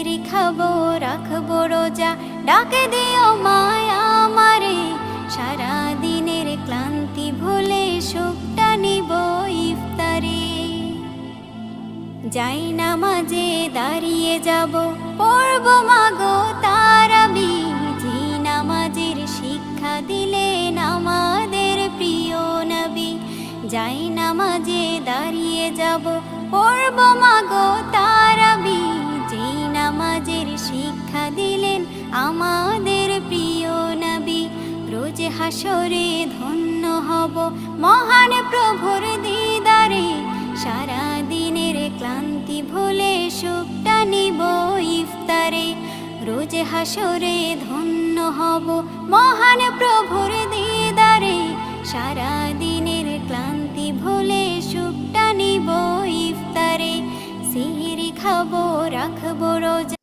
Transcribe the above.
খাবো রাখবো রোজা, ডাকে দিও মায়া আমারে। সারা দিনের ক্লান্তি ভুলে সুখটা নিব ইফতারে। যাই নামাজে দাঁড়িয়ে যাব, পড়ব মাগো তারাবি। যে নামাজের শিক্ষা দিলেন আমাদের প্রিয় নবী। যাই নামাজে দাঁড়িয়ে যাব, পড়ব মাগো তারাবি। যে নামাজের শিক্ষা দিলেন আমাদের প্রিয় নবী। রোজ হাসরে ধন্য হব মহান প্রভুর দিদারে। সারা দিনের ক্লান্তি ভুলে সুখটা নিব ইফতারে। রোজ হাসরে ধন্য হব মহান প্রভুর দিদারে। সারা দিনের ক্লান্তি ভুলে সুখটা নিব ইফতারে। সিহরি খাবো রাখবো রোজা,